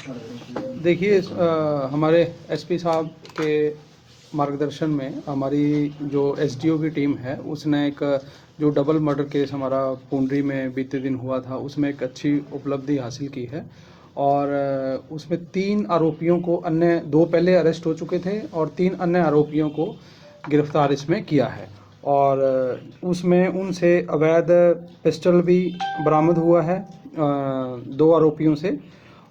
देखिए, हमारे एसपी साहब के मार्गदर्शन में हमारी जो एसडीओ की टीम है उसने एक जो डबल मर्डर केस हमारा पूंडरी में बीते दिन हुआ था उसमें एक अच्छी उपलब्धि हासिल की है। और उसमें 3 आरोपियों को, अन्य 2 पहले अरेस्ट हो चुके थे और 3 अन्य आरोपियों को गिरफ्तार इसमें किया है। और उसमें उनसे अवैध पिस्टल भी बरामद हुआ है 2 आरोपियों से,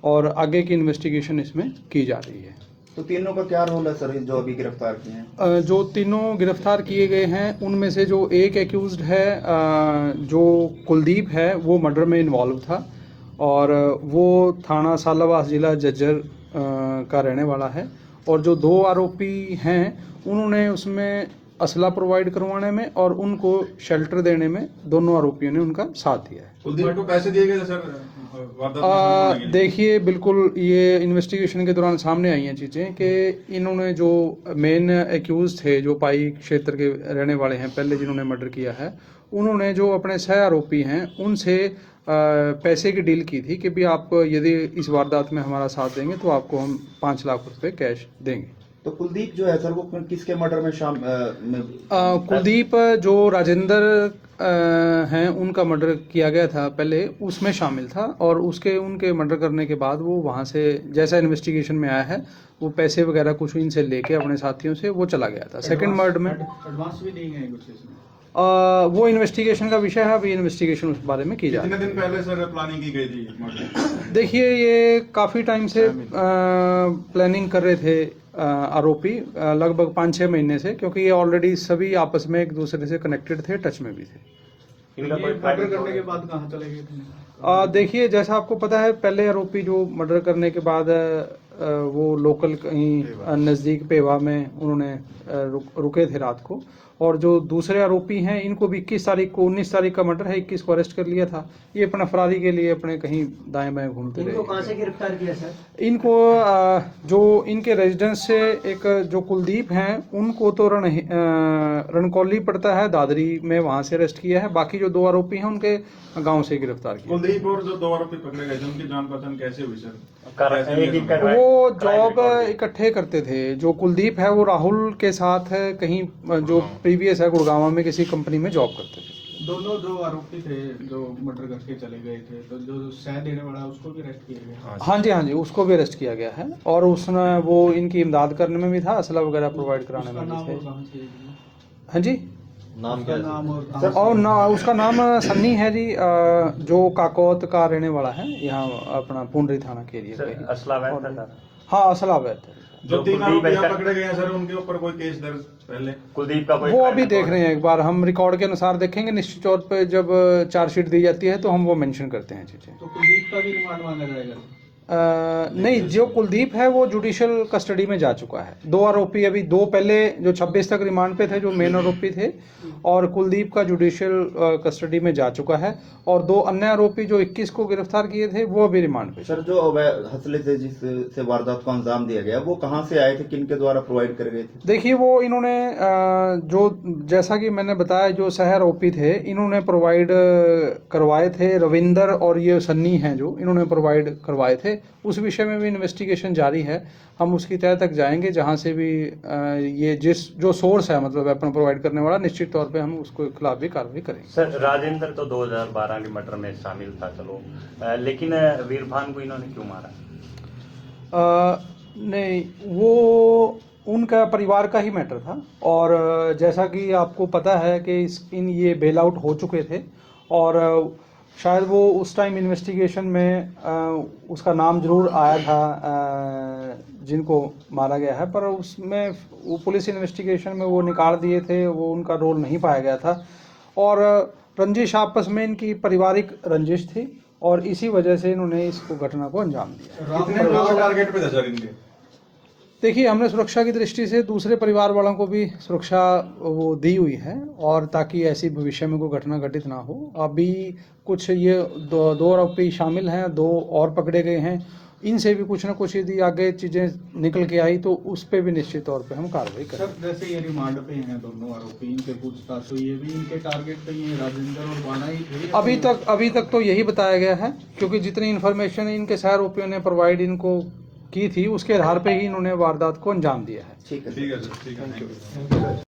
और आगे की इन्वेस्टिगेशन इसमें की जा रही है। तो तीनों का क्या रोल है सर, जो अभी गिरफ्तार किए हैं? जो तीनों गिरफ्तार किए गए हैं उनमें से जो एक एक्यूज्ड है, जो कुलदीप है, वो मर्डर में इन्वॉल्व था और वो थाना सालावास जिला झज्जर का रहने वाला है। और जो 2 आरोपी हैं उन्होंने उसमें असला प्रोवाइड करवाने में और उनको शेल्टर देने में दोनों आरोपियों ने उनका साथ दिया है। कुलदीप को पैसे दिए गए थे सर? देखिए, बिल्कुल ये इन्वेस्टिगेशन के दौरान सामने आई हैं चीज़ें कि इन्होंने जो मेन एक्यूज थे, जो पाई क्षेत्र के रहने वाले हैं पहले जिन्होंने मर्डर किया है, उन्होंने जो अपने सह आरोपी हैं उनसे पैसे की डील की थी कि भी आप यदि इस वारदात में हमारा साथ देंगे तो आपको हम 5 लाख रुपए कैश देंगे। तो कुलदीप जो है सर, वो किसके मर्डर में कुलदीप जो राजेंद्र हैं उनका मर्डर किया गया था पहले, उसमें शामिल था और उनके मर्डर करने के बाद वो वहाँ से, जैसा इन्वेस्टिगेशन में आया है, वो पैसे वगैरह कुछ इनसे लेके अपने साथियों से वो चला गया था। सेकंड मर्डर में एडवांस भी नहीं है कुछ इसमें? वो इन्वेस्टिगेशन का विषय है, अभी इन्वेस्टिगेशन उस बारे में की जा रही है। कितने दिन पहले सर प्लानिंग की गई थी? देखिए, ये काफ़ी टाइम से प्लानिंग कर रहे थे आरोपी, लगभग 5-6 महीने से, क्योंकि ये ऑलरेडी सभी आपस में एक दूसरे से कनेक्टेड थे, टच में भी थे। मर्डर करने के बाद कहाँ चले गए थे? देखिए, जैसा आपको पता है, पहले आरोपी जो मर्डर करने के बाद वो लोकल कहीं नज़दीक पेवा में उन्होंने रुके थे रात को। और जो दूसरे आरोपी हैं इनको भी 21 तारीख को, 19 तारीख का मर्डर है, 21 को अरेस्ट कर लिया था। ये अपना फरारी के लिए अपने कहीं दाएं बाएं घूमते रहे। इनको कहाँ से गिरफ्तार किया सर? इनको जो इनके रेजिडेंस से एक जो कुलदीप हैं उनको तो रणकौली पड़ता है दादरी में, वहां से अरेस्ट किया है। बाकी जो 2 आरोपी हैं उनके गांव से गिरफ्तार किया। कुलदीप और जो 2 आरोपी पकड़े गए थे उनकी जान पहचान कैसे हुई सर? वो जॉब इकट्ठे करते थे। जो कुलदीप है वो राहुल के साथ है, कहीं जो प्रीवियस है गुड़गांव में किसी कंपनी में जॉब करते थे। दोनों जो आरोपी थे जो मर्डर करके चले गए थे, तो जो सह देने वाला उसको भी अरेस्ट किया गया? हाँ जी, उसको भी अरेस्ट किया गया है और उसने वो इनकी इमदाद करने में भी था, असला वगैरह प्रोवाइड कराने में भी थे। हाँ जी, नाम क्या है? और उसका नाम सन्नी है जी, जो काकोत का रहने वाला है, यहाँ अपना पुंडरी थाना के एरिया का। हाँ, असला अवैध था। जो 3 आरोपी पकड़े गए हैं सर, उनके ऊपर कोई केस दर्ज पहले? कुलदीप का कोई? वो अभी देख रहे हैं, एक बार हम रिकॉर्ड के अनुसार देखेंगे। निश्चित तौर पे जब चार्जशीट दी जाती है तो हम वो मेंशन करते हैं चीजें। तो कुलदीप का भी रिमांड मांगा जाएगा? नहीं, जो कुलदीप है वो जुडिशियल कस्टडी में जा चुका है। 2 आरोपी अभी, 2 पहले जो 26 तक रिमांड पे थे, जो मेन आरोपी थे, और कुलदीप का जुडिशियल कस्टडी में जा चुका है। और 2 अन्य आरोपी जो 21 को गिरफ्तार किए थे वो अभी रिमांड पे। सर, जो हसले से जिससे वारदात को अंजाम दिया गया, वो कहाँ से आए थे, किन के द्वारा प्रोवाइड कर गए थे? देखिए, वो इन्होंने जो, जैसा कि मैंने बताया, जो सह आरोपी थे इन्होंने प्रोवाइड करवाए थे। रविंदर और ये सन्नी हैं जो इन्होंने प्रोवाइड करवाए थे। उस विषय में भी इन्वेस्टिगेशन जारी है, हम उसकी तह तक जाएंगे जहां से भी ये जो सोर्स है, मतलब वेपन प्रोवाइड करने वाला, निश्चित तौर पे हम उसके खिलाफ भी कार्रवाई करेंगे। सर, राजेंद्र तो 2012 के मर्डर में शामिल था, चलो, लेकिन वीरभान को इन्होंने क्यों मारा? नहीं, वो उनका परिवार का ही मैटर था। और जैसा कि आपको पता है कि ये बेल आउट हो चुके थे और शायद वो उस टाइम इन्वेस्टिगेशन में उसका नाम जरूर आया था जिनको मारा गया है, पर उसमें वो पुलिस इन्वेस्टिगेशन में वो निकाल दिए थे, वो उनका रोल नहीं पाया गया था। और रंजिश, आपस में इनकी पारिवारिक रंजिश थी और इसी वजह से इन्होंने इसको घटना को अंजाम दिया। कितने लोगों का टारगेट पे था सर इनके? देखिए, हमने सुरक्षा की दृष्टि से दूसरे परिवार वालों को भी सुरक्षा वो दी हुई है, और ताकि ऐसी भविष्य में कोई घटना घटित ना हो। अभी कुछ ये 2 आरोपी शामिल हैं, 2 और पकड़े गए हैं। इनसे भी कुछ ना कुछ यदि आगे चीज़ें निकल के आई तो उस पर भी निश्चित तौर पे हम कार्रवाई सर करेंगे। जैसे ये रिमांड पे हैं दोनों आरोपी, इनसे पूछताछ हुई है भी, इनके टारगेट पे ये राजेंद्र और बाना ही थे या अभी तक तो यही बताया गया है, क्योंकि जितनी इन्फॉर्मेशन इनके सहआरोपियों ने प्रोवाइड इनको की थी उसके आधार पे ही इन्होंने वारदात को अंजाम दिया है। ठीक है ठीक है सर, ठीक है, थैंक यू।